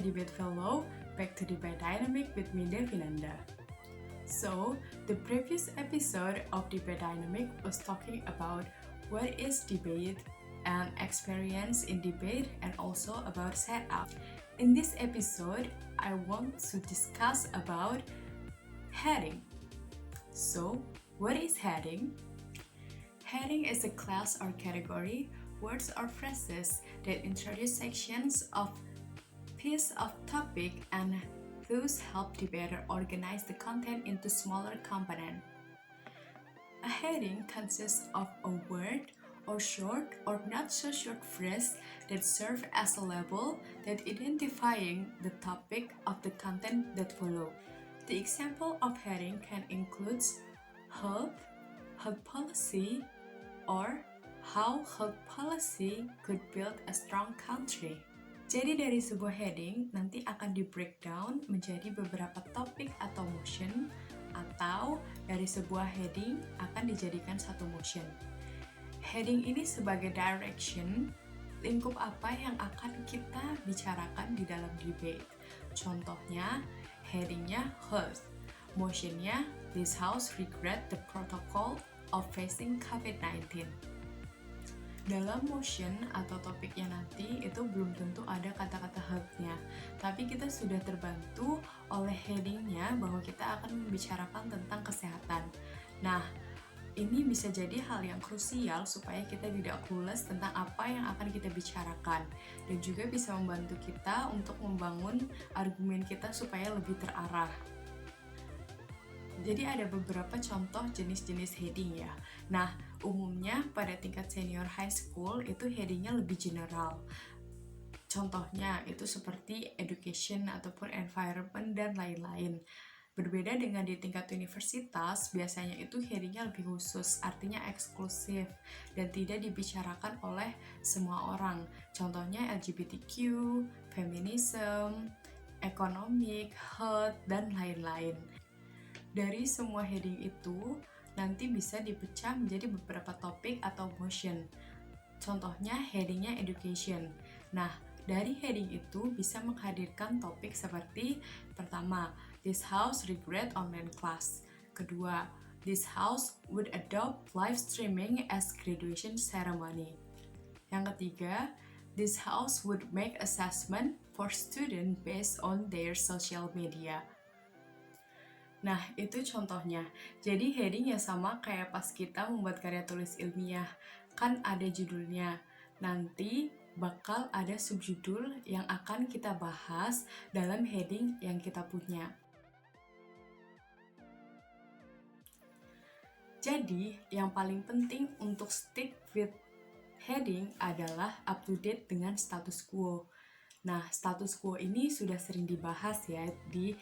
debate fellow, back to Debate Dynamic with me, Devinanda. So, the previous episode of Debate Dynamic was talking about what is debate and experience in debate and also about setup. In this episode, I want to discuss about heading. So, what is heading? Heading is a class or category, words or phrases that introduce sections of piece of topic and thus help debater organize the content into smaller components. A heading consists of a word or short or not so short phrase that serve as a label that identifying the topic of the content that follow. The example of heading can include health policy, or how health policy could build a strong country. Jadi dari sebuah heading nanti akan di breakdown menjadi beberapa topik atau motion, atau dari sebuah heading akan dijadikan satu motion. Heading ini sebagai direction, lingkup apa yang akan kita bicarakan di dalam debate. Contohnya, headingnya health, motionnya this house regret the protocol of facing COVID-19. Dalam motion atau topiknya nanti itu belum tentu ada kata-kata health-nya, tapi kita sudah terbantu oleh headingnya bahwa kita akan membicarakan tentang kesehatan. Nah, ini bisa jadi hal yang krusial supaya kita tidak clueless tentang apa yang akan kita bicarakan, dan juga bisa membantu kita untuk membangun argumen kita supaya lebih terarah. Jadi ada beberapa contoh jenis-jenis heading ya. Nah, umumnya pada tingkat senior high school itu headingnya lebih general. Contohnya itu seperti education ataupun environment dan lain-lain. Berbeda dengan di tingkat universitas, biasanya itu headingnya lebih khusus, artinya eksklusif dan tidak dibicarakan oleh semua orang. Contohnya LGBTQ, feminism, economic, health, dan lain-lain. Dari semua heading itu, nanti bisa dipecah menjadi beberapa topik atau motion. Contohnya headingnya education. Nah, dari heading itu bisa menghadirkan topik seperti pertama, this house regret online class. Kedua, this house would adopt live streaming as graduation ceremony. Yang ketiga, this house would make assessment for student based on their social media. Nah, itu contohnya. Jadi heading ya sama kayak pas kita membuat karya tulis ilmiah. Kan ada judulnya. Nanti bakal ada subjudul yang akan kita bahas dalam heading yang kita punya. Jadi, yang paling penting untuk stick with heading adalah up to date dengan status quo. Nah, status quo ini sudah sering dibahas ya di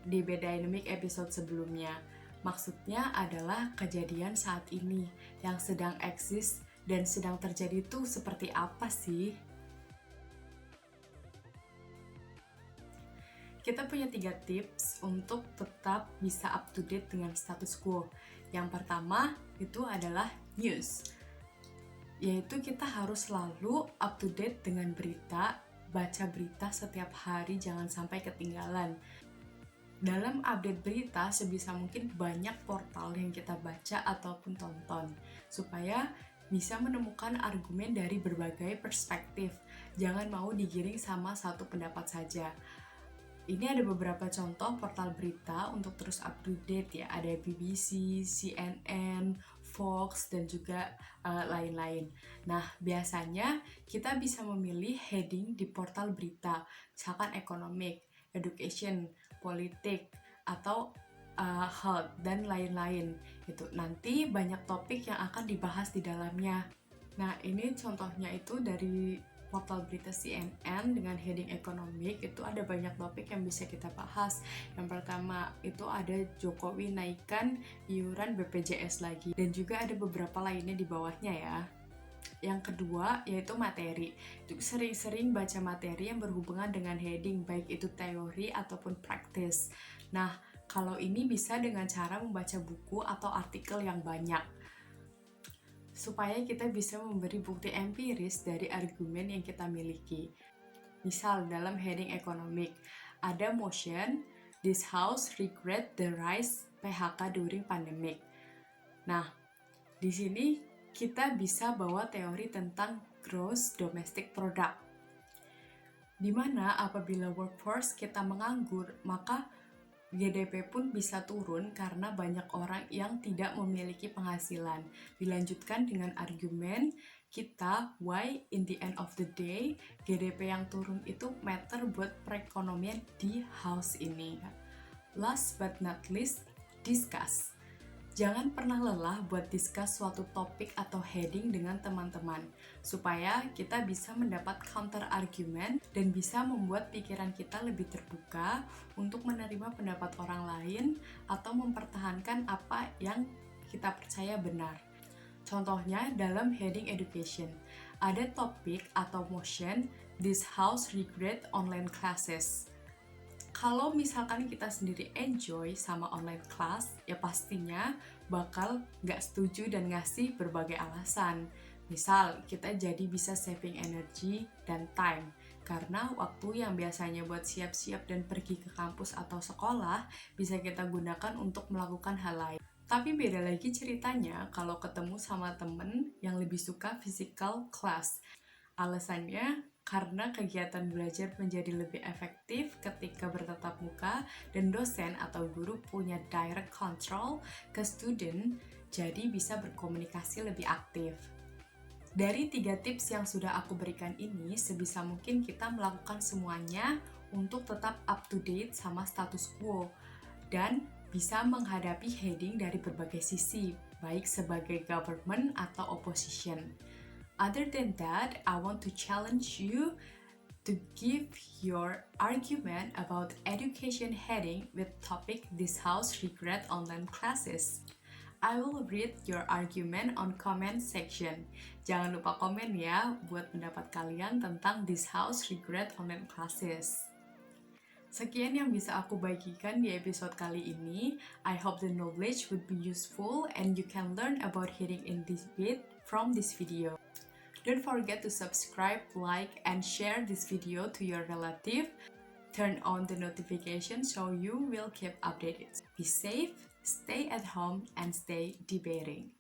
Debate Dynamic episode sebelumnya. Maksudnya adalah kejadian saat ini yang sedang eksis dan sedang terjadi itu seperti apa sih? Kita punya 3 tips untuk tetap bisa up to date dengan status quo. Yang pertama itu adalah news, yaitu kita harus selalu up to date dengan berita, baca berita setiap hari, jangan sampai ketinggalan. Dalam update berita, sebisa mungkin banyak portal yang kita baca ataupun tonton, supaya bisa menemukan argumen dari berbagai perspektif. Jangan mau digiring sama satu pendapat saja. Ini ada beberapa contoh portal berita untuk terus up to date ya. Ada BBC, CNN, Fox, dan juga lain-lain. Nah, biasanya kita bisa memilih heading di portal berita, misalkan economic, education, politik, atau health, dan lain-lain. Itu nanti banyak topik yang akan dibahas di dalamnya. Nah, ini contohnya itu dari portal berita CNN dengan heading economic, itu ada banyak topik yang bisa kita bahas. Yang pertama itu ada Jokowi naikkan iuran BPJS lagi, dan juga ada beberapa lainnya di bawahnya ya. Yang kedua yaitu materi. Itu sering-sering baca materi yang berhubungan dengan heading, baik itu teori ataupun praktis. Nah, kalau ini bisa dengan cara membaca buku atau artikel yang banyak, supaya kita bisa memberi bukti empiris dari argumen yang kita miliki. Misal dalam heading economic, ada motion, this house regret the rise PHK during pandemic. Nah, di sini kita bisa bawa teori tentang gross domestic product. Di mana apabila workforce kita menganggur, maka GDP pun bisa turun karena banyak orang yang tidak memiliki penghasilan. Dilanjutkan dengan argumen kita, why in the end of the day GDP yang turun itu matter buat perekonomian di house ini. Last but not least, discuss. Jangan pernah lelah buat discuss suatu topik atau heading dengan teman-teman, supaya kita bisa mendapat counter argument dan bisa membuat pikiran kita lebih terbuka untuk menerima pendapat orang lain atau mempertahankan apa yang kita percaya benar. Contohnya dalam heading education, ada topik atau motion, this house regret online classes. Kalau misalkan kita sendiri enjoy sama online class, ya pastinya bakal nggak setuju dan ngasih berbagai alasan. Misal, kita jadi bisa saving energy dan time, karena waktu yang biasanya buat siap-siap dan pergi ke kampus atau sekolah, bisa kita gunakan untuk melakukan hal lain. Tapi beda lagi ceritanya kalau ketemu sama temen yang lebih suka physical class. Alasannya karena kegiatan belajar menjadi lebih efektif ketika bertatap muka dan dosen atau guru punya direct control ke student, jadi bisa berkomunikasi lebih aktif. Dari 3 tips yang sudah aku berikan ini, sebisa mungkin kita melakukan semuanya untuk tetap up to date sama status quo dan bisa menghadapi heading dari berbagai sisi, baik sebagai government atau opposition. Other than that, I want to challenge you to give your argument about education heading with topic this house regret online classes. I will read your argument on comment section. Jangan lupa komen ya buat pendapat kalian tentang this house regret online classes. Sekian yang bisa aku bagikan di episode kali ini. I hope the knowledge would be useful and you can learn about heading in this bit from this video. Don't forget to subscribe, like, and share this video to your relative. Turn on the notification so you will keep updated. Be safe, stay at home, and stay debating.